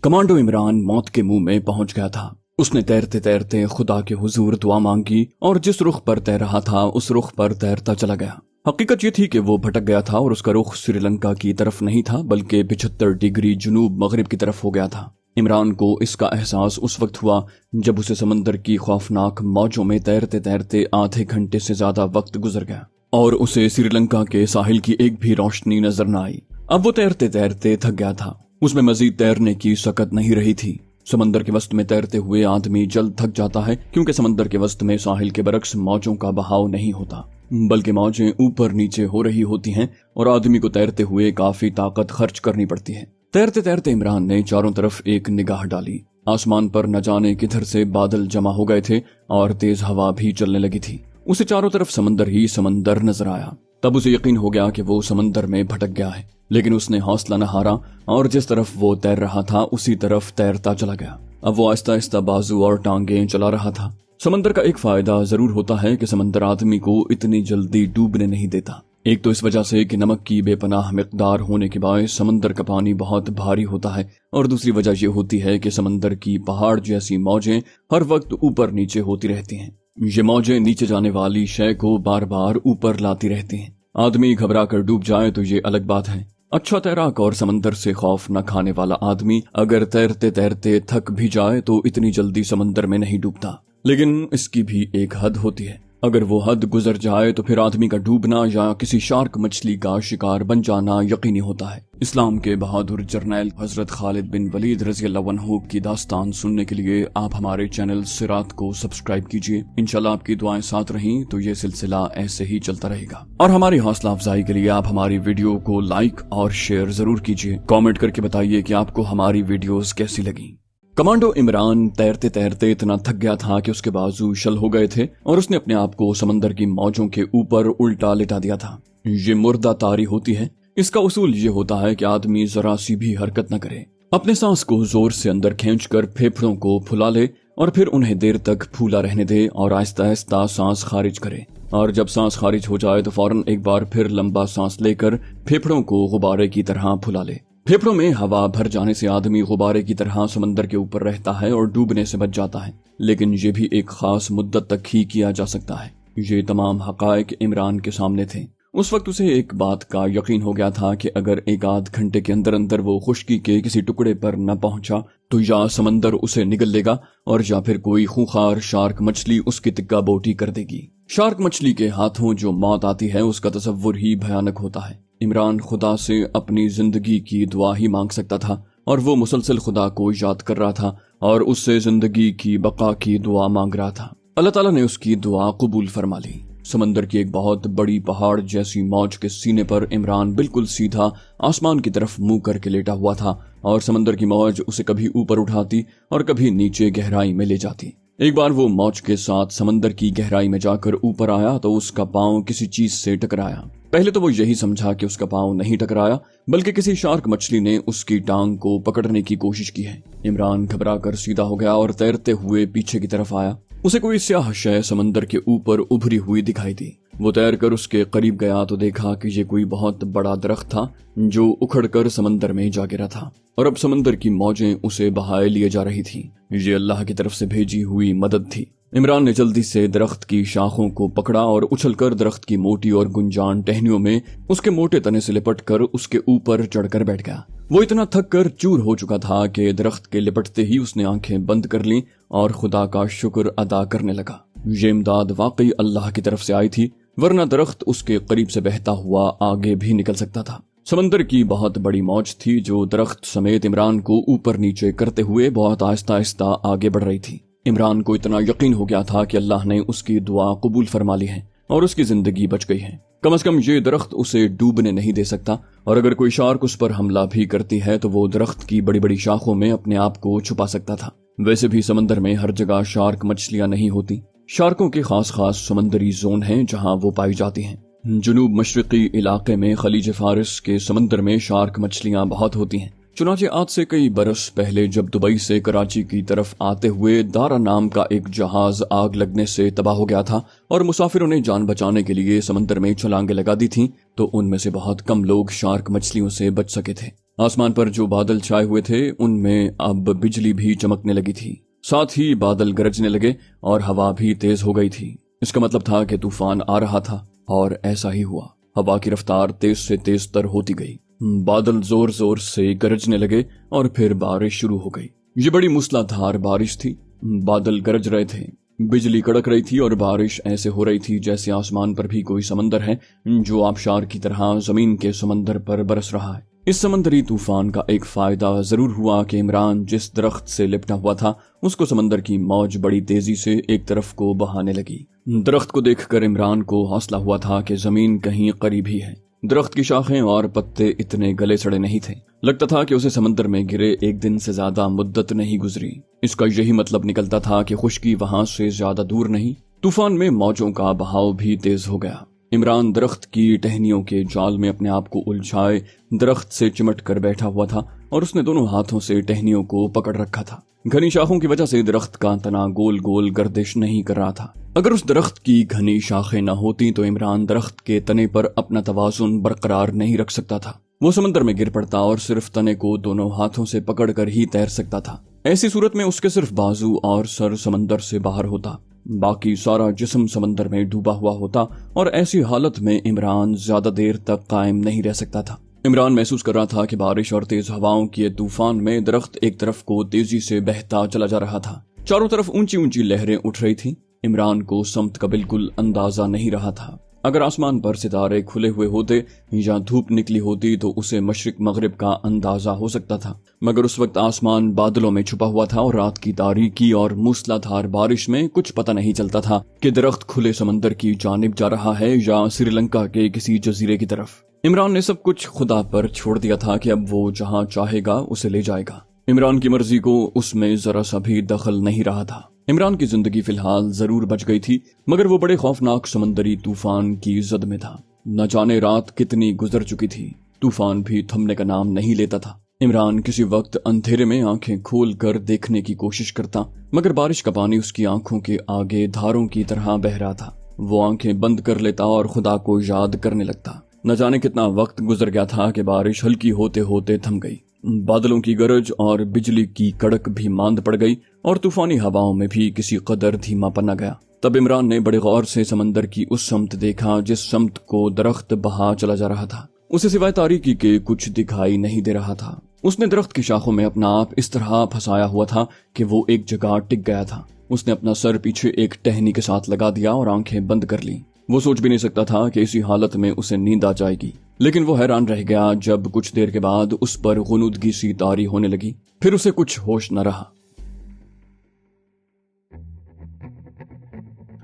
Commando Imran मौत के मुंह में पहुंच गया था। उसने तैरते तैरते खुदा के हुजूर दुआ मांगी और जिस रुख पर तैर रहा था उस रुख पर तैरता चला गया। हकीकत ये थी कि वो भटक गया था और उसका रुख श्रीलंका की तरफ नहीं था बल्कि 75 डिग्री जुनूब मगरिब की तरफ हो गया था। इमरान को इसका एहसास उस वक्त हुआ जब उसे समंदर की खौफनाक मौजों में तैरते तैरते आधे घंटे से ज्यादा वक्त गुजर गया और उसे श्रीलंका के साहिल की एक भी रोशनी नजर न आई। अब वो तैरते तैरते थक गया था। उसमें मजीद तैरने की सकत नहीं रही थी। समंदर के वस्त में तैरते हुए आदमी जल्द थक जाता है क्योंकि समंदर के वस्त में साहिल के बरक्स मौजों का बहाव नहीं होता बल्कि मौजें ऊपर नीचे हो रही होती हैं और आदमी को तैरते हुए काफी ताकत खर्च करनी पड़ती है। तैरते तैरते इमरान ने चारों तरफ एक निगाह डाली। आसमान पर न जाने किधर से बादल जमा हो गए थे और तेज हवा भी चलने लगी थी। उसे चारों तरफ समंदर ही समंदर नजर आया। तब उसे यकीन हो गया कि वो समंदर में भटक गया है, लेकिन उसने हौसला न हारा और जिस तरफ वो तैर रहा था उसी तरफ तैरता चला गया। अब वो आहिस्ता आहिस्ता बाजू और टांगे चला रहा था। समंदर का एक फायदा जरूर होता है कि समंदर आदमी को इतनी जल्दी डूबने नहीं देता। एक तो इस वजह से कि नमक की बेपनाह मिकदार होने के बायस समंदर का पानी बहुत भारी होता है और दूसरी वजह ये होती है कि समंदर की पहाड़ जैसी मौजें हर वक्त ऊपर नीचे होती रहती हैं। ये मौजें नीचे जाने वाली शय को बार बार ऊपर लाती रहती हैं। आदमी घबरा कर डूब जाए तो ये अलग बात है। अच्छा तैराक और समंदर से खौफ न खाने वाला आदमी अगर तैरते तैरते थक भी जाए तो इतनी जल्दी समंदर में नहीं डूबता, लेकिन इसकी भी एक हद होती है। अगर वो हद गुजर जाए तो फिर आदमी का डूबना या किसी शार्क मछली का शिकार बन जाना यकीनी होता है। इस्लाम के बहादुर जर्नैल हजरत खालिद बिन वलीद रज़ियल्लाहु अन्हु की दास्तान सुनने के लिए आप हमारे चैनल सिरात को सब्सक्राइब कीजिए। इंशाल्लाह आपकी दुआएं साथ रहीं तो ये सिलसिला ऐसे ही चलता रहेगा। और हमारी हौसला अफजाई के लिए आप हमारी वीडियो को लाइक और शेयर जरूर कीजिए। कॉमेंट करके बताइए कि आपको हमारी वीडियोस कैसी लगी। कमांडो इमरान तैरते तैरते इतना थक गया था कि उसके बाजू शल हो गए थे और उसने अपने आप को समंदर की मौजों के ऊपर उल्टा लिटा दिया था। ये मुर्दा तारी होती है। इसका उसूल ये होता है कि आदमी जरा सी भी हरकत न करे, अपने सांस को जोर से अंदर खींचकर फेफड़ों को फुला ले और फिर उन्हें देर तक फूला रहने दे और आहिस्ता आहिस्ता सांस खारिज करे। और जब सांस खारिज हो जाए तो फौरन एक बार फिर लंबा सांस लेकर फेफड़ों को गुब्बारे की तरह फुला ले। फेफड़ों में हवा भर जाने से आदमी गुब्बारे की तरह समंदर के ऊपर रहता है और डूबने से बच जाता है, लेकिन ये भी एक खास मुद्दत तक ही किया जा सकता है। ये तमाम हकायक इमरान के सामने थे। उस वक्त उसे एक बात का यकीन हो गया था कि अगर एक आध घंटे के अंदर अंदर वो खुश्की के किसी टुकड़े पर न पहुंचा तो या समंदर उसे निगल लेगा और या फिर कोई खूंखार शार्क मछली उसकी तिक्का बोटी कर देगी। शार्क मछली के हाथों जो मौत आती है उसका तसव्वुर ही भयानक होता है। इमरान खुदा से अपनी जिंदगी की दुआ ही मांग सकता था और वो मुसलसल खुदा को याद कर रहा था और उससे जिंदगी की बका की दुआ मांग रहा था। अल्लाह ताला ने उसकी दुआ कबूल फरमा ली। समंदर की एक बहुत बड़ी पहाड़ जैसी मौज के सीने पर इमरान बिल्कुल सीधा आसमान की तरफ मुंह करके लेटा हुआ था और समंदर की मौज उसे कभी ऊपर उठाती और कभी नीचे गहराई में ले जाती। एक बार वो मौज के साथ समंदर की गहराई में जाकर ऊपर आया तो उसका पांव किसी चीज से टकराया। पहले तो वो यही समझा कि उसका पांव नहीं टकराया बल्कि किसी शार्क मछली ने उसकी टांग को पकड़ने की कोशिश की है। इमरान घबराकर सीधा हो गया और तैरते हुए पीछे की तरफ आया। उसे कोई स्याह शय समंदर के ऊपर उभरी हुई दिखाई दी। वो तैरकर उसके करीब गया तो देखा कि ये कोई बहुत बड़ा दरख्त था जो उखड़कर समंदर में जा गिरा था और अब समंदर की मौजें उसे बहाए लिए जा रही थी। ये अल्लाह की तरफ से भेजी हुई मदद थी। इमरान ने जल्दी से दरख्त की शाखों को पकड़ा और उछलकर दरख्त की मोटी और गुंजान टहनियों में उसके मोटे तने से लिपटकर उसके ऊपर चढ़कर बैठ गया। वो इतना थक कर चूर हो चुका था कि दरख्त के लिपटते ही उसने आंखें बंद कर लीं और खुदा का शुक्र अदा करने लगा। ये इमदाद वाकई अल्लाह की तरफ से आई थी, वरना दरख्त उसके करीब से बहता हुआ आगे भी निकल सकता था। समंदर की बहुत बड़ी मौज थी जो दरख्त समेत इमरान को ऊपर नीचे करते हुए बहुत आहिस्ता आहिस्ता आगे बढ़ रही थी। इमरान को इतना यकीन हो गया था कि अल्लाह ने उसकी दुआ कबूल फरमा ली है और उसकी जिंदगी बच गई है। कम से कम ये दरख्त उसे डूबने नहीं दे सकता और अगर कोई शार्क उस पर हमला भी करती है तो वो दरख्त की बड़ी बड़ी शाखों में अपने आप को छुपा सकता था। वैसे भी समंदर में हर जगह शार्क मछलियां नहीं होती। शार्कों के खास खास समंदरी जोन हैं जहां वो पाई जाती हैं। जुनूब मशरकी इलाके में खलीज फारिस के समंदर में शार्क मछलियां बहुत होती हैं। चुनाचे आज से कई बरस पहले जब दुबई से कराची की तरफ आते हुए दारा नाम का एक जहाज आग लगने से तबाह हो गया था और मुसाफिरों ने जान बचाने के लिए समंदर में छलांगे लगा दी थीं, तो उनमें से बहुत कम लोग शार्क मछलियों से बच सके थे। आसमान पर जो बादल छाए हुए थे उनमें अब बिजली भी चमकने लगी थी। साथ ही बादल गरजने लगे और हवा भी तेज हो गई थी। इसका मतलब था कि तूफान आ रहा था और ऐसा ही हुआ। हवा की रफ्तार तेज से तेज तर होती गई। बादल जोर जोर से गरजने लगे और फिर बारिश शुरू हो गई। ये बड़ी मूसलाधार बारिश थी। बादल गरज रहे थे, बिजली कड़क रही थी और बारिश ऐसे हो रही थी जैसे आसमान पर भी कोई समंदर है जो आबशार की तरह जमीन के समंदर पर बरस रहा है। इस समंदरी तूफान का एक फायदा जरूर हुआ कि इमरान जिस दरख्त से लिपटा हुआ था उसको समंदर की मौज बड़ी तेजी से एक तरफ को बहाने लगी। दरख्त को देखकर इमरान को हौसला हुआ था कि जमीन कहीं करीब ही है। दरख्त की शाखें और पत्ते इतने गले सड़े नहीं थे। लगता था कि उसे समंदर में गिरे एक दिन से ज्यादा मुद्दत नहीं गुजरी। इसका यही मतलब निकलता था कि खुश्की वहां से ज्यादा दूर नहीं। तूफान में मौजों का बहाव भी तेज हो गया। इमरान दरख्त की टहनियों के जाल में अपने आप को उलझाए दरख्त से चिमट कर बैठा हुआ था और उसने दोनों हाथों से टहनियों को पकड़ रखा था। घनी शाखों की वजह से दरख्त का तना गोल गोल गर्दिश नहीं कर रहा था। अगर उस दरख्त की घनी शाखें न होती तो इमरान दरख्त के तने पर अपना तवाजुन बरकरार नहीं रख सकता था। वो समंदर में गिर पड़ता और सिर्फ तने को दोनों हाथों से पकड़कर ही तैर सकता था। ऐसी सूरत में उसके सिर्फ बाजू और सर समंदर से बाहर होता, बाकी सारा जिस्म समंदर में डूबा हुआ होता और ऐसी हालत में इमरान ज्यादा देर तक कायम नहीं रह सकता था। इमरान महसूस कर रहा था कि बारिश और तेज हवाओं के तूफान में दरख्त एक तरफ को तेजी से बहता चला जा रहा था। चारों तरफ ऊंची ऊंची लहरें उठ रही थी। इमरान को समत का बिल्कुल अंदाजा नहीं रहा था। अगर आसमान पर सितारे खुले हुए होते या धूप निकली होती तो उसे मशरिक मगरिब का अंदाजा हो सकता था, मगर उस वक्त आसमान बादलों में छुपा हुआ था और रात की तारीकी और मूसलाधार बारिश में कुछ पता नहीं चलता था कि दरख्त खुले समंदर की जानिब जा रहा है या श्रीलंका के किसी जजीरे की तरफ। इमरान ने सब कुछ खुदा पर छोड़ दिया था कि अब वो जहां चाहेगा उसे ले जाएगा। इमरान की मर्जी को उसमें जरा सा भी दखल नहीं रहा था। इमरान की जिंदगी फिलहाल जरूर बच गई थी, मगर वो बड़े खौफनाक समंदरी तूफान की जद में था। न जाने रात कितनी गुजर चुकी थी, तूफान भी थमने का नाम नहीं लेता था। इमरान किसी वक्त अंधेरे में आंखें खोल कर देखने की कोशिश करता, मगर बारिश का पानी उसकी आंखों के आगे धारों की तरह बह रहा था। वो आंखें बंद कर लेता और खुदा को याद करने लगता। न जाने कितना वक्त गुजर गया था कि बारिश हल्की होते होते थम गई। बादलों की गरज और बिजली की कड़क भी मांद पड़ गई और तूफानी हवाओं में भी किसी कदर धीमापन आ गया। तब इमरान ने बड़े गौर से समंदर की उस समत देखा जिस समत को दरख्त बहा चला जा रहा था। उसे सिवाय तारीकी के कुछ दिखाई नहीं दे रहा था। उसने दरख्त की शाखों में अपना आप इस तरह फंसाया हुआ था कि वो एक जगह टिक गया था। उसने अपना सर पीछे एक टहनी के साथ लगा दिया और आंखें बंद कर ली। वो सोच भी नहीं सकता था कि इसी हालत में उसे नींद आ जाएगी, लेकिन वो हैरान रह गया जब कुछ देर के बाद उस पर गुनूदगी सी तारी होने लगी। फिर उसे कुछ होश न रहा।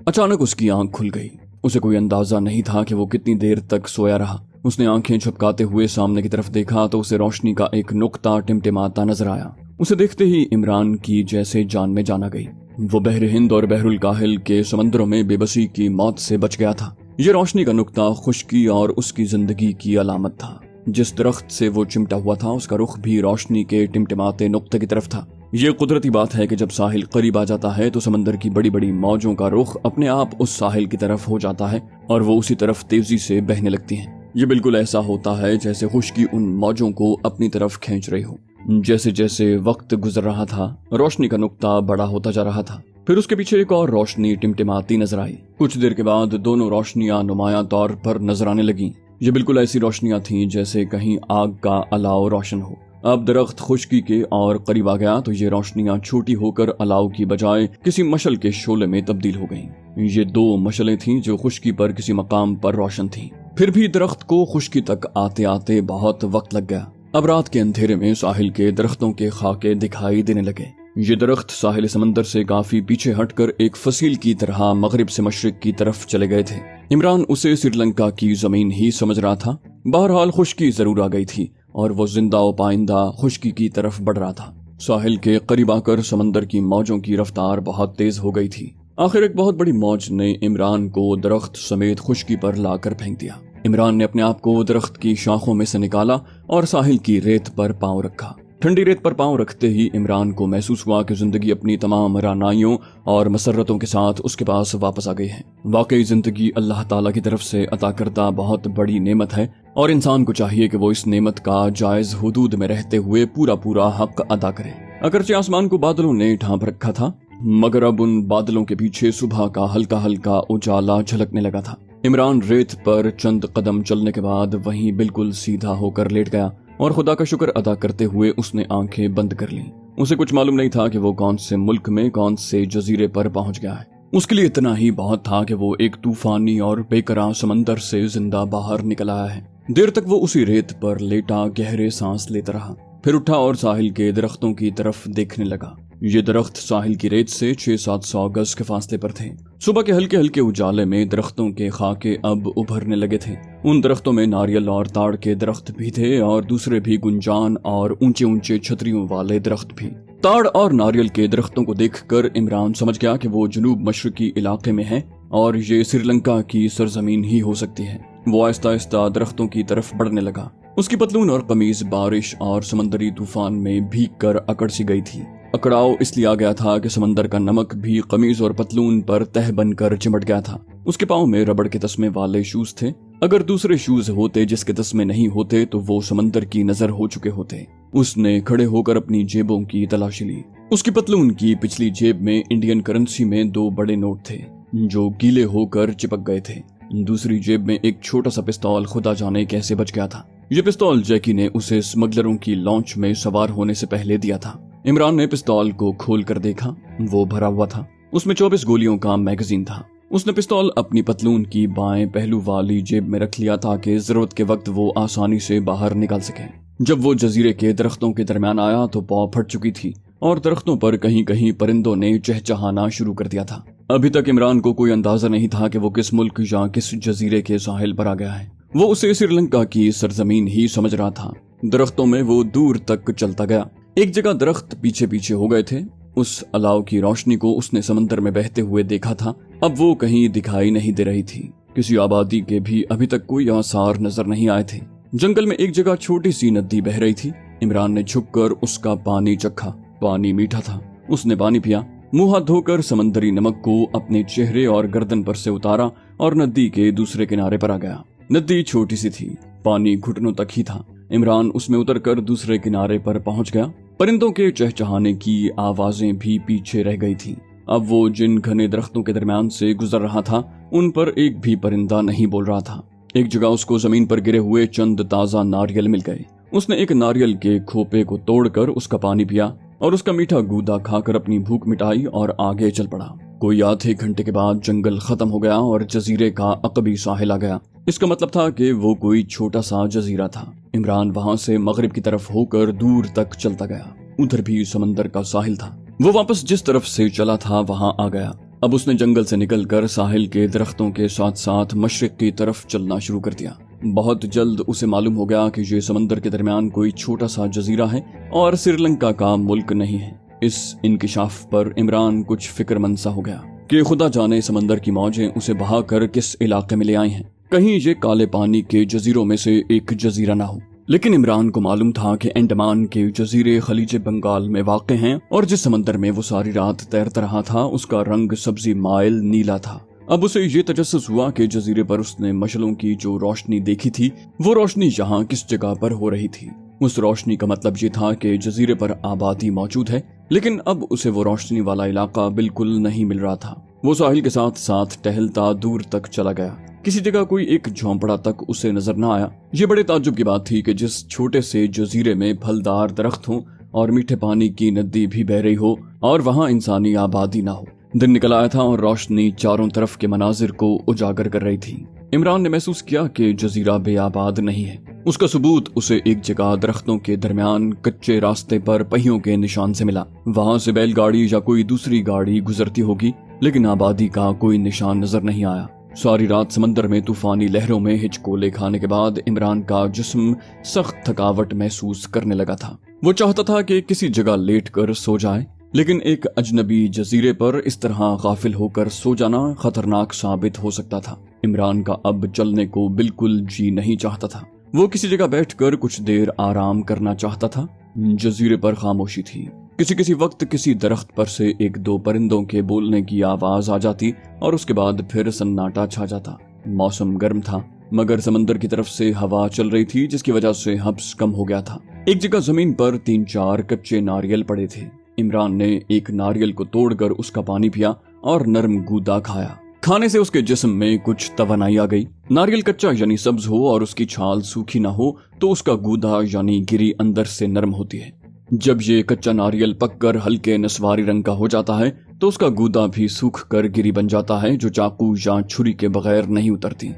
अचानक उसकी आंख खुल गई। उसे कोई अंदाजा नहीं था कि वो कितनी देर तक सोया रहा। उसने आंखें झपकाते हुए सामने की तरफ देखा तो उसे रोशनी का एक नुक्ता टिमटिमाता नजर आया। उसे देखते ही इमरान की जैसे जान में जान आ गई। वो बहर हिंद और बहरुल काहिल के समंदरों में बेबसी की मौत से बच गया था। ये रोशनी का नुक्ता खुश्की और उसकी जिंदगी की अलामत था। जिस दरख्त से वो चिमटा हुआ था उसका रुख भी रोशनी के टिमटिमाते नुक्ते की तरफ था। ये कुदरती बात है कि जब साहिल करीब आ जाता है तो समंदर की बड़ी बड़ी मौजों का रुख अपने आप उस साहिल की तरफ हो जाता है और वो उसी तरफ तेजी से बहने लगती हैं। ये बिल्कुल ऐसा होता है जैसे खुश्की उन मौजों को अपनी तरफ खींच रही हो। जैसे जैसे वक्त गुजर रहा था रोशनी का नुक्ता बड़ा होता जा रहा था। फिर उसके पीछे एक और रोशनी टिमटिमाती नजर आई। कुछ देर के बाद दोनों रोशनियां नुमायां तौर पर नजर आने लगीं। ये बिल्कुल ऐसी रोशनियां थीं जैसे कहीं आग का अलाव रोशन हो। अब दरख्त खुश्की के और करीब आ गया तो ये रोशनियां छोटी होकर अलाव की बजाय किसी मशल के शोले में तब्दील हो गईं। ये दो मशलें थीं जो खुश्की पर किसी मकाम पर रोशन थीं। फिर भी दरख्त को खुश्की तक आते आते बहुत वक्त लग गया। अब रात के अंधेरे में साहिल के दरख्तों के खाके दिखाई देने लगे। ये दरख्त साहिल समंदर से काफी पीछे हटकर एक फसील की तरह मगरिब से मशरिक की तरफ चले गए थे। इमरान उसे श्रीलंका की जमीन ही समझ रहा था। बहरहाल खुश्की जरूर आ गई थी और वो जिंदा व पाइंदा खुश्की की तरफ बढ़ रहा था। साहिल के करीब आकर समंदर की मौजों की रफ्तार बहुत तेज हो गई थी। आखिर एक बहुत बड़ी मौज ने इमरान को दरख्त समेत खुश्की पर लाकर फेंक दिया। इमरान ने अपने आप को दरख्त की शाखों में से निकाला और साहिल की रेत पर पांव रखा। ठंडी रेत पर पांव रखते ही इमरान को महसूस हुआ कि जिंदगी अपनी तमाम रानाइयों और मसरतों के साथ उसके पास वापस आ गई है। वाकई जिंदगी अल्लाह ताला की तरफ से अता करदा बहुत बड़ी नेमत है और इंसान को चाहिए कि वो इस नेमत का जायज हुदूद में रहते हुए पूरा पूरा हक अदा करे। अगरचे आसमान को बादलों ने ढांप रखा था, मगर अब उन बादलों के पीछे सुबह का हल्का हल्का उजाला झलकने लगा था। इमरान रेत पर चंद कदम चलने के बाद वहीं बिल्कुल सीधा होकर लेट गया और खुदा का शुक्र अदा करते हुए उसने आंखें बंद कर लीं। उसे कुछ मालूम नहीं था कि वो कौन से मुल्क में कौन से जजीरे पर पहुंच गया है। उसके लिए इतना ही बहुत था कि वो एक तूफानी और बेकरार समंदर से जिंदा बाहर निकल आया है। देर तक वो उसी रेत पर लेटा गहरे सांस लेता रहा, फिर उठा और साहिल के दरख्तों की तरफ देखने लगा। ये दरख्त साहिल की रेत से 600-700 गज के फासले पर थे। सुबह के हल्के हल्के उजाले में दरख्तों के खाके अब उभरने लगे थे। उन दरख्तों में नारियल और ताड़ के दरख्त भी थे और दूसरे भी गुंजान और ऊंचे ऊंचे छतरियों वाले दरख्त भी। ताड़ और नारियल के दरख्तों को देखकर इमरान समझ गया कि वो जुनूब मशरकी इलाके में है और ये श्रीलंका की सरजमीन ही हो सकती है। वो आहिस्ता आहिस्ता दरख्तों की तरफ बढ़ने लगा। उसकी पतलून और कमीज बारिश और समंदरी तूफान में भीग कर अकड़ सी गई थी। अकड़ाव इसलिए आ गया था कि समंदर का नमक भी कमीज और पतलून पर तह बनकर चिमट गया था। उसके पाँव में रबड़ के तस्मे वाले शूज थे। अगर दूसरे शूज होते जिसके तस्मे नहीं होते तो वो समंदर की नजर हो चुके होते। उसने खड़े होकर अपनी जेबों की तलाशी ली। उसकी पतलून की पिछली जेब में इंडियन करेंसी में 2 बड़े नोट थे जो गीले होकर चिपक गए थे। दूसरी जेब में एक छोटा सा पिस्तौल खुदा जाने कैसे बच गया था। ये पिस्तौल जैकी ने उसे स्मगलरों की लॉन्च में सवार होने से पहले दिया था। इमरान ने पिस्तौल को खोल कर देखा। वो भरा हुआ था। उसमें 24 गोलियों का मैगजीन था। उसने पिस्तौल अपनी पतलून की बाएं पहलू वाली जेब में रख लिया ताकि जरूरत के वक्त वो आसानी से बाहर निकाल सके। जब वो जजीरे के दरख्तों के दरमियान आया तो पौ फट चुकी थी और दरख्तों पर कहीं कहीं परिंदों ने चहचहाना शुरू कर दिया था। अभी तक इमरान को कोई अंदाजा नहीं था कि वो किस मुल्क या किस जजीरे के साहिल पर आ गया है। वो उसे श्रीलंका की सरजमीन ही समझ रहा था। दरख्तों में वो दूर तक चलता गया। एक जगह दरख्त पीछे पीछे हो गए थे। उस अलाव की रोशनी को उसने समंदर में बहते हुए देखा था। अब वो कहीं दिखाई नहीं दे रही थी। किसी आबादी के भी अभी तक कोई आसार नजर नहीं आए थे। जंगल में एक जगह छोटी सी नदी बह रही थी। इमरान ने झुककर उसका पानी चखा। पानी मीठा था। उसने पानी पिया, मुंह हाथ धोकर समंदरी नमक को अपने चेहरे और गर्दन पर से उतारा और नदी के दूसरे किनारे पर आ गया। नदी छोटी सी थी, पानी घुटनों तक ही था। इमरान उसमें उतरकर दूसरे किनारे पर पहुंच गया। परिंदों के चहचहाने की आवाजें भी पीछे रह गई थीं। अब वो जिन घने दरख्तों के दरमियान से गुजर रहा था उन पर एक भी परिंदा नहीं बोल रहा था। एक जगह उसको जमीन पर गिरे हुए चंद ताजा नारियल मिल गए। उसने एक नारियल के खोपे को तोड़कर उसका पानी पिया और उसका मीठा गूदा खाकर अपनी भूख मिटाई और आगे चल पड़ा। कोई आधे घंटे के बाद जंगल खत्म हो गया और जजीरे का अकबी साहिल आ गया। इसका मतलब था कि वो कोई छोटा सा जजीरा था। इमरान वहां से मगरिब की तरफ होकर दूर तक चलता गया। उधर भी समंदर का साहिल था। वो वापस जिस तरफ से चला था वहां आ गया। अब उसने जंगल से निकलकर साहिल के दरख्तों के साथ साथ मशरिक की तरफ चलना शुरू कर दिया। बहुत जल्द उसे मालूम हो गया कि ये समंदर के दरमियान कोई छोटा सा जजीरा है और श्रीलंका का मुल्क नहीं है। इस इंकिशाफ पर इमरान कुछ फिक्रमंद सा हो गया कि खुदा जाने समंदर की मौजें उसे बहाकर किस इलाके में ले आई हैं। कहीं ये काले पानी के जजीरों में से एक जजीरा ना हो। लेकिन इमरान को मालूम था कि अंडमान के जजीरे खलीज बंगाल में वाक़े हैं और जिस समंदर में वो सारी रात तैरता रहा था उसका रंग सब्जी माइल नीला था। अब उसे ये तजस्सुस हुआ कि जजीरे पर उसने मशलों की जो रोशनी देखी थी वो रोशनी यहाँ किस जगह पर हो रही थी। उस रोशनी का मतलब ये था कि जजीरे पर आबादी मौजूद है, लेकिन अब उसे वो रोशनी वाला इलाका बिल्कुल नहीं मिल रहा था। वो साहिल के साथ साथ टहलता दूर तक चला गया। किसी जगह कोई एक झोंपड़ा तक उसे नजर न आया। ये बड़े ताज्जुब की बात थी कि जिस छोटे से जजीरे में फलदार दरख्त हो और मीठे पानी की नदी भी बह रही हो और वहाँ इंसानी आबादी ना हो। दिन निकल आया था और रोशनी चारों तरफ के मनाजिर को उजागर कर रही थी। इमरान ने महसूस किया कि जजीरा बेआबाद नहीं है। उसका सबूत उसे एक जगह दरख्तों के दरमियान कच्चे रास्ते पर पहियों के निशान से मिला। वहां से बैलगाड़ी या कोई दूसरी गाड़ी गुजरती होगी, लेकिन आबादी का कोई निशान नजर नहीं आया। सारी रात समंदर में तूफानी लहरों में हिचकोले खाने के बाद इमरान का जिस्म सख्त थकावट महसूस करने लगा था। वो चाहता था कि किसी जगह लेट कर सो जाए, लेकिन एक अजनबी जजीरे पर इस तरह गाफिल होकर सो जाना खतरनाक साबित हो सकता था। इमरान का अब चलने को बिल्कुल जी नहीं चाहता था। वो किसी जगह बैठकर कुछ देर आराम करना चाहता था। जजीरे पर खामोशी थी। किसी किसी वक्त किसी दरख्त पर से एक दो परिंदों के बोलने की आवाज आ जाती और उसके बाद फिर सन्नाटा छा जाता। मौसम गर्म था। मगर समंदर की तरफ से हवा चल रही थी जिसकी वजह से हब्स कम हो गया था। एक जगह जमीन पर 3-4 कच्चे नारियल पड़े थे। इमरान ने एक नारियल को तोड़कर उसका पानी पिया और नरम गूदा खाया। खाने से उसके जिस्म में कुछ तवानाई आ गई। नारियल कच्चा यानी सब्ज हो और उसकी छाल सूखी ना हो तो उसका गूदा यानी गिरी अंदर से नरम होती है। जब ये कच्चा नारियल पककर हल्के नस्वारी रंग का हो जाता है तो उसका गूदा भी सूख कर गिरी बन जाता है जो चाकू या छुरी के बगैर नहीं उतरती,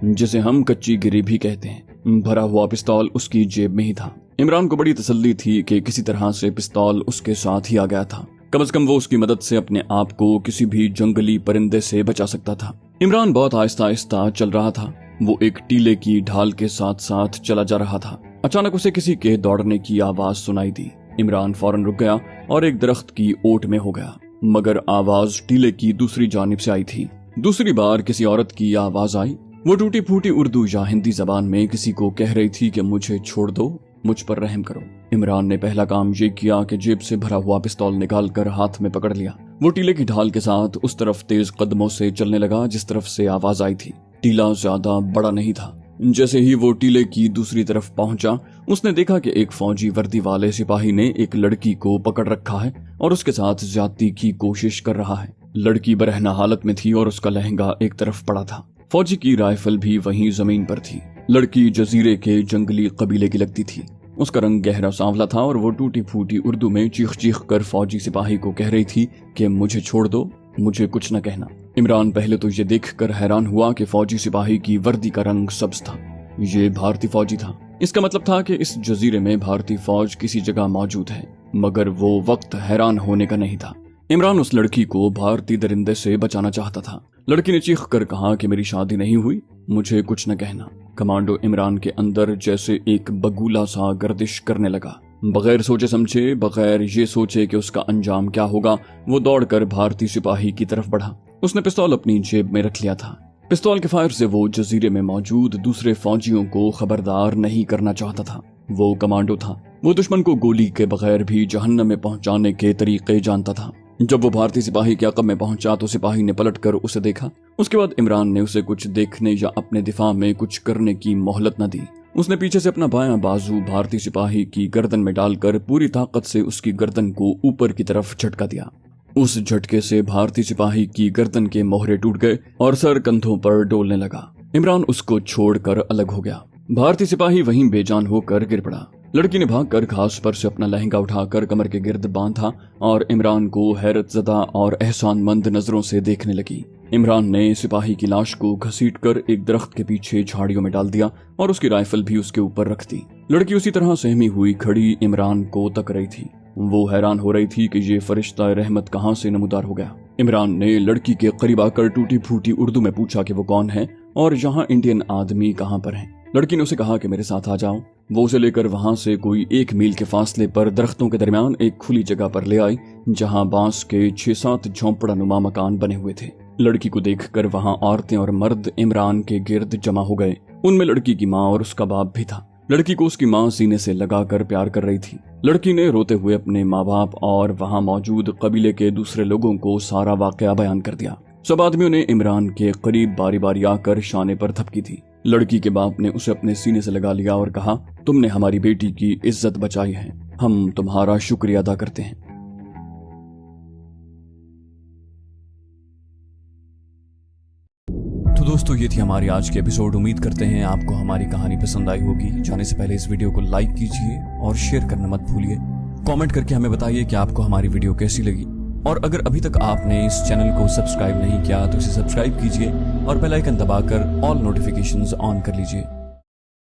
जिसे हम कच्ची गिरी भी कहते हैं। भरा हुआ पिस्तौल उसकी जेब में ही था। इमरान को बड़ी तसल्ली थी कि किसी तरह से पिस्तौल उसके साथ ही आ गया था। कम से कम वो उसकी मदद से अपने आप को किसी भी जंगली परिंदे से बचा सकता था। इमरान बहुत आहिस्ता आहिस्ता चल रहा था। वो एक टीले की ढाल के साथ साथ चला जा रहा था। अचानक उसे किसी के दौड़ने की आवाज सुनाई दी। इमरान फौरन रुक गया और एक दरख्त की ओट में हो गया, मगर आवाज टीले की दूसरी जानिब से आई थी। दूसरी बार किसी औरत की आवाज आई। वो टूटी फूटी उर्दू या हिंदी जबान में किसी को कह रही थी कि मुझे छोड़ दो, मुझ पर रहम करो। इमरान ने पहला काम ये किया कि जेब से भरा हुआ पिस्तौल निकालकर हाथ में पकड़ लिया। वो टीले की ढाल के साथ उस तरफ तेज कदमों से चलने लगा जिस तरफ से आवाज आई थी। टीला ज्यादा बड़ा नहीं था। जैसे ही वो टीले की दूसरी तरफ पहुंचा, उसने देखा कि एक फौजी वर्दी वाले सिपाही ने एक लड़की को पकड़ रखा है और उसके साथ ज्यादती की कोशिश कर रहा है। लड़की बरहना हालत में थी और उसका लहंगा एक तरफ पड़ा था। फौजी की राइफल भी वहीं जमीन पर थी। लड़की जजीरे के जंगली कबीले की लगती थी। उसका रंग गहरा सांवला था और वो टूटी फूटी उर्दू में चीख चीख कर फौजी सिपाही को कह रही थी कि मुझे छोड़ दो, मुझे कुछ न कहना। इमरान पहले तो ये देखकर हैरान हुआ कि फौजी सिपाही की वर्दी का रंग सब्ज था। ये भारतीय फौजी था। इसका मतलब था कि इस जजीरे में भारतीय फौज किसी जगह मौजूद है, मगर वो वक्त हैरान होने का नहीं था। इमरान उस लड़की को भारतीय दरिंदे से बचाना चाहता था। लड़की ने चीख कर कहा कि मेरी शादी नहीं हुई, मुझे कुछ न कहना। कमांडो इमरान के अंदर जैसे एक बगुला सा गर्दिश करने लगा। बगैर सोचे समझे, बगैर ये सोचे कि उसका अंजाम क्या होगा, वो दौड़कर भारतीय सिपाही की तरफ बढ़ा। उसने पिस्तौल अपनी जेब में रख लिया था। पिस्तौल के फायर से वो जजीरे में मौजूद दूसरे फौजियों को खबरदार नहीं करना चाहता था। वो कमांडो था। वो दुश्मन को गोली के बगैर भी जहन्नम में पहुंचाने के तरीके जानता था। जब वो भारतीय सिपाही के अक़ब में पहुंचा तो सिपाही ने पलटकर उसे देखा। उसके बाद इमरान ने उसे कुछ देखने या अपने दिफा में कुछ करने की मोहलत न दी। उसने पीछे से अपना बायां बाजू भारतीय सिपाही की गर्दन में डालकर पूरी ताकत से उसकी गर्दन को ऊपर की तरफ झटका दिया। उस झटके से भारतीय सिपाही की गर्दन के मोहरे टूट गए और सर कंधों पर डोलने लगा। इमरान उसको छोड़कर अलग हो गया। भारतीय सिपाही वहीं बेजान होकर गिर पड़ा। लड़की ने भागकर घास पर से अपना लहंगा उठाकर कमर के गिर्द बांधा और इमरान को हैरत ज़दा और एहसानमंद नजरों से देखने लगी। इमरान ने सिपाही की लाश को घसीटकर एक दरख्त के पीछे झाड़ियों में डाल दिया और उसकी राइफल भी उसके ऊपर रख दी। लड़की उसी तरह सहमी हुई खड़ी इमरान को तक रही थी। वो हैरान हो रही थी कि ये फरिश्ता रहमत कहाँ से नमूदार हो गया। इमरान ने लड़की के करीब आकर टूटी फूटी उर्दू में पूछा कि वो कौन है और यहाँ इंडियन आदमी कहाँ पर है। लड़की ने उसे कहा कि मेरे साथ आ जाओ। वो उसे लेकर वहां से कोई 1 मील के फासले पर दरख्तों के दरमियान एक खुली जगह पर ले आई जहां बांस के 6-7 झोंपड़ा नुमा मकान बने हुए थे। लड़की को देखकर वहां औरतें और मर्द इमरान के गिर्द जमा हो गए। उनमें लड़की की माँ और उसका बाप भी था। लड़की को उसकी माँ सीने से लगाकर प्यार कर रही थी। लड़की ने रोते हुए अपने माँ बाप और वहां मौजूद कबीले के दूसरे लोगों को सारा वाकया बयान कर दिया। सब आदमियों ने इमरान के करीब बारी बारी आकर शाने पर थपकी थी। लड़की के बाप ने उसे अपने सीने से लगा लिया और कहा, तुमने हमारी बेटी की इज्जत बचाई है, हम तुम्हारा शुक्रिया अदा करते हैं। तो दोस्तों, ये थी हमारी आज की एपिसोड। उम्मीद करते हैं आपको हमारी कहानी पसंद आई होगी। जाने से पहले इस वीडियो को लाइक कीजिए और शेयर करना मत भूलिए। कमेंट करके हमें बताइए कि आपको हमारी वीडियो कैसी लगी। और अगर अभी तक आपने इस चैनल को सब्सक्राइब नहीं किया तो इसे सब्सक्राइब कीजिए और बेल आइकन दबाकर ऑल नोटिफिकेशंस ऑन कर लीजिए।